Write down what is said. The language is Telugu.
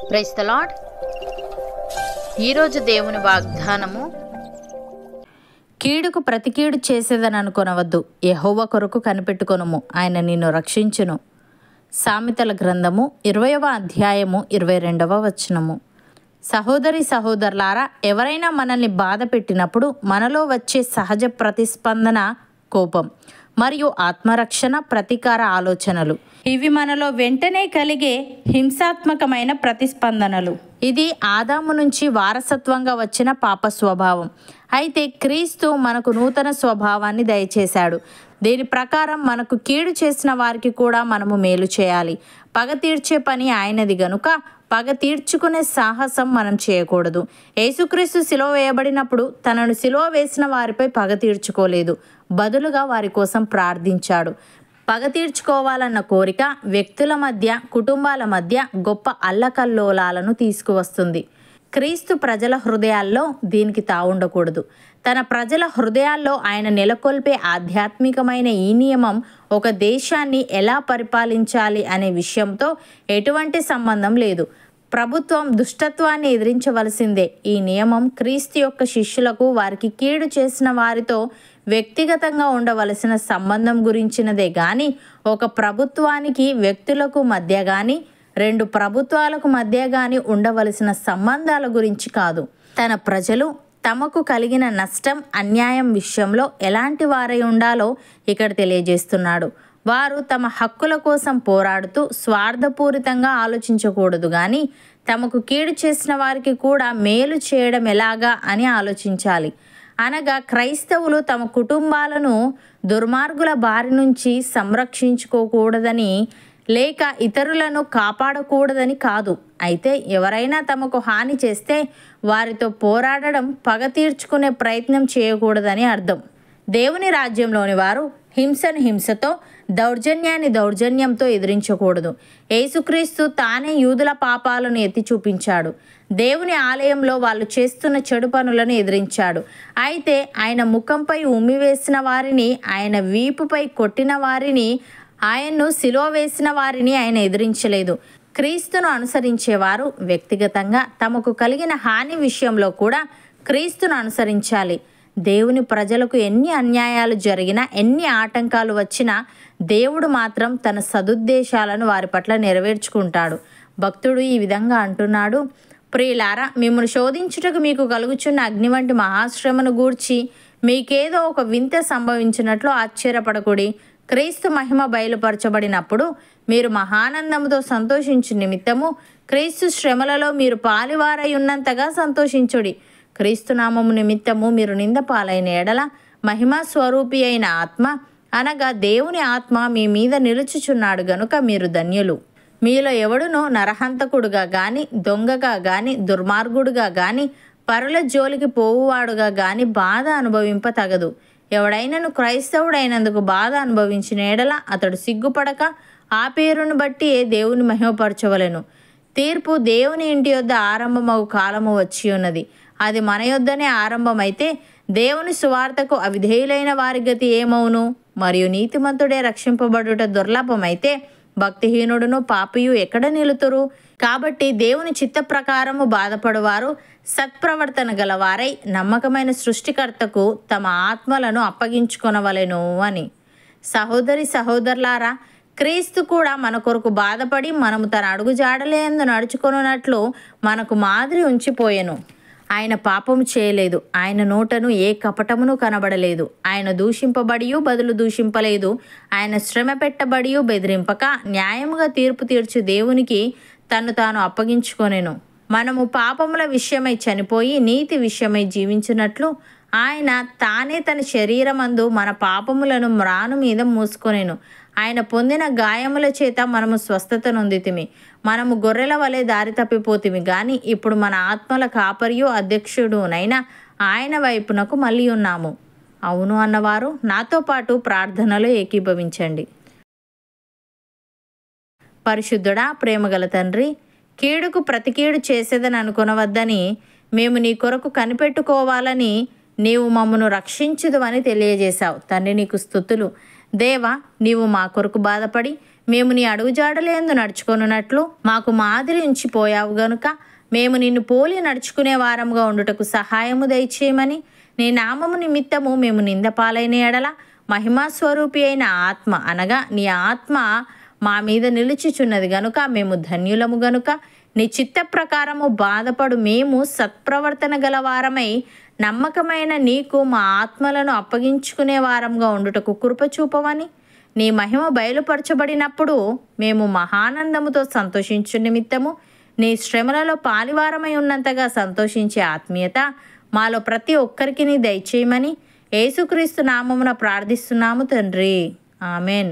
Praise the lord. ఈరోజు దేవుని వాగ్దానము, కీడుకు ప్రతి కీడు చేసేదని అనుకొనవద్దు, యెహోవా కొరకు కనిపెట్టుకొనుము, ఆయన నిన్ను రక్షించును. సామెతల గ్రంథము 20వ అధ్యాయము 22వ వచనము. సహోదరి సహోదరులారా, ఎవరైనా మనల్ని బాధ పెట్టినప్పుడు మనలో వచ్చే సహజ ప్రతిస్పందన కోపం మరియు ఆత్మరక్షణ ప్రతీకార ఆలోచనలు. ఇవి మనలో వెంటనే కలిగే హింసాత్మకమైన ప్రతిస్పందనలు. ఇది ఆదాము నుంచి వారసత్వంగా వచ్చిన పాప స్వభావం. అయితే క్రీస్తు మనకు నూతన స్వభావాన్ని దయచేశాడు. దీని ప్రకారం మనకు కీడు చేసిన వారికి కూడా మనము మేలు చేయాలి. పగ తీర్చే పని ఆయనది గనుక పగ తీర్చుకునే సాహసం మనం చేయకూడదు. యేసుక్రీస్తు సిలువ వేయబడినప్పుడు తనను సిలువ వేసిన వారిపై పగ తీర్చుకోలేదు, బదులుగా వారి కోసం ప్రార్థించాడు. పగ తీర్చుకోవాలన్న కోరిక వ్యక్తుల మధ్య, కుటుంబాల మధ్య గొప్ప అల్లకల్లోలాలను తీసుకువస్తుంది. క్రీస్తు ప్రజల హృదయాల్లో దీనికి తావుండకూడదు. తన ప్రజల హృదయాల్లో ఆయన నెలకొల్పే ఆధ్యాత్మికమైన ఈ నియమం ఒక దేశాన్ని ఎలా పరిపాలించాలి అనే విషయంతో ఎటువంటి సంబంధం లేదు. ప్రభుత్వం దుష్టత్వాన్ని ఎదిరించవలసిందే. ఈ నియమం క్రీస్తు యొక్క శిష్యులకు వారికి కీడు చేసిన వారితో వ్యక్తిగతంగా ఉండవలసిన సంబంధం గురించినదే గాని ఒక ప్రభుత్వానికి వ్యక్తులకు మధ్య గాని, రెండు ప్రభుత్వాలకు మధ్య గాని ఉండవలసిన సంబంధాల గురించి కాదు. తన ప్రజలు తమకు కలిగిన నష్టం, అన్యాయం విషయంలో ఎలాంటి వారై ఉండాలో ఇక్కడ తెలియజేస్తున్నాడు. వారు తమ హక్కుల కోసం పోరాడుతూ స్వార్థపూరితంగా ఆలోచించకూడదు గాని తమకు కీడు చేసిన వారికి కూడా మేలు చేయడం ఎలాగా అని ఆలోచించాలి. అనగా క్రైస్తవులు తమ కుటుంబాలను దుర్మార్గుల బారి నుంచి సంరక్షించుకోకూడదని లేక ఇతరులను కాపాడకూడదని కాదు. అయితే ఎవరైనా తమకు హాని చేస్తే వారితో పోరాడడం, పగ తీర్చుకునే ప్రయత్నం చేయకూడదని అర్థం. దేవుని రాజ్యంలోని వారు హింసను హింసతో, దౌర్జన్యాన్ని దౌర్జన్యంతో ఎదిరించకూడదు. యేసుక్రీస్తు తానే యూదుల పాపాలను ఎత్తి చూపించాడు. దేవుని ఆలయంలో వాళ్ళు చేస్తున్న చెడు పనులను ఎదిరించాడు. అయితే ఆయన ముఖంపై ఉమ్మివేసిన వారిని, ఆయన వీపుపై కొట్టిన వారిని, ఆయన్ను సిలువ వేసిన వారిని ఆయన ఎదిరించలేదు. క్రీస్తును అనుసరించేవారు వ్యక్తిగతంగా తమకు కలిగిన హాని విషయంలో కూడా క్రీస్తును అనుసరించాలి. దేవుని ప్రజలకు ఎన్ని అన్యాయాలు జరిగినా, ఎన్ని ఆటంకాలు వచ్చినా దేవుడు మాత్రం తన సదుద్దేశాలను వారి పట్ల నెరవేర్చుకుంటాడు. భక్తుడు ఈ విధంగా అంటున్నాడు: ప్రియులారా, మిమ్మల్ని శోధించుటకు మీకు కలుగుచున్న అగ్ని వంటి మహాశ్రమను గూర్చి మీకేదో ఒక వింత సంభవించినట్లు ఆశ్చర్యపడకుడి. క్రీస్తు మహిమ బయలుపరచబడినప్పుడు మీరు మహానందముతో సంతోషించు నిమిత్తము క్రీస్తు శ్రమలలో మీరు పాలివారై ఉన్నంతగా సంతోషించుడి. క్రీస్తు నామము నిమిత్తము మీరు నింద పాలైన ఎడల మహిమా స్వరూపి అయిన ఆత్మ, అనగా దేవుని ఆత్మ మీ మీద నిలుచుచున్నాడు గనుక మీరు ధన్యులు. మీలో ఎవడునో నరహంతకుడుగా గాని, దొంగగా గాని, దుర్మార్గుడుగా గాని, పరుల జోలికి పోవువాడుగా గాని బాధ అనుభవింప తగదు. ఎవడైనను క్రైస్తవుడైనందుకు బాధ అనుభవించిన ఎడల అతడు సిగ్గుపడక ఆ పేరును బట్టి దేవుని మహిమపరచవలెను. తీర్పు దేవుని ఇంటి యొద్ద ఆరంభమగు కాలము వచ్చి ఉన్నది. అది మన యొద్దనే ఆరంభమైతే దేవుని సువార్తకు అవిధేయులైన వారి గతి ఏమవును? మరియు నీతిమంతుడే రక్షింపబడుట దుర్లభమైతే భక్తిహీనుడును పాపియు ఎక్కడ నిలుతురు? కాబట్టి దేవుని చిత్త ప్రకారము బాధపడువారు సత్ప్రవర్తన గలవారై నమ్మకమైన సృష్టికర్తకు తమ ఆత్మలను అప్పగించుకొనవలెను అని. సహోదరి సహోదరులారా, క్రీస్తు కూడా మన కొరకు బాధపడి మనము తన అడుగుజాడలేందు నడుచుకొనున్నట్లు మనకు మాదిరి ఉంచిపోయెను. ఆయన పాపము చేయలేదు, ఆయన నోటను ఏ కపటమును కనబడలేదు. ఆయన దూషింపబడియు బదులు దూషింపలేదు, ఆయన శ్రమ పెట్టబడియు బెదిరింపక న్యాయముగా తీర్పు తీర్చు దేవునికి తను తాను అప్పగించుకొనెను. మనము పాపముల విషయమై చనిపోయి నీతి విషయమై జీవించినట్లు ఆయన తానే తన శరీరమందు మన పాపములను మ్రాను మీద మూసుకొనెను. ఆయన పొందిన గాయముల చేత మనము స్వస్థత నొందితిమి. మనము గొర్రెల వలె దారి తప్పిపోతిమి గాని ఇప్పుడు మన ఆత్మల కాపరియు అధ్యక్షుడునైనా ఆయన వైపునకు మళ్ళీ ఉన్నాము. అవును అన్నవారు నాతో పాటు ప్రార్థనలో ఏకీభవించండి. పరిశుద్ధుడా, ప్రేమగల తండ్రి, కీడుకు ప్రతి కీడు చేసేదని అనుకొనవద్దని, మేము నీ కొరకు కనిపెట్టుకోవాలని నీవు మమ్మను రక్షించుదువని తెలియజేశావు. తండ్రి, నీకు స్తుతులు. దేవా, నీవు మా కొరకు బాధపడి మేము నీ అడుగుజాడలందు నడుచుకొనున్నట్లు మాకు మాదిరి ఉంచిపోయావు గనుక మేము నిన్ను పోలి నడుచుకునే వారంగా ఉండుటకు సహాయము దయచేయమని, నీ నామము నిమిత్తము మేము నిందపాలైన ఎడల మహిమా స్వరూపి అయిన ఆత్మ అనగా నీ ఆత్మ మా మీద నిలుచుచున్నది గనుక మేము ధన్యులము గనుక నీ చిత్త ప్రకారము బాధపడు మేము సత్ప్రవర్తన గల వారమై నమ్మకమైన నీకు మా ఆత్మలను అప్పగించుకునే వారంగా ఉండుటకు కృప చూపవని, నీ మహిమ బయలుపరచబడినప్పుడు మేము మహానందముతో సంతోషించు నిమిత్తము నీ శ్రమలలో పాలివారమై ఉన్నంతగా సంతోషించే ఆత్మీయత మాలో ప్రతి ఒక్కరికి నీ దయచేయమని యేసుక్రీస్తు నామమున ప్రార్థిస్తున్నాము తండ్రి. ఆమెన్.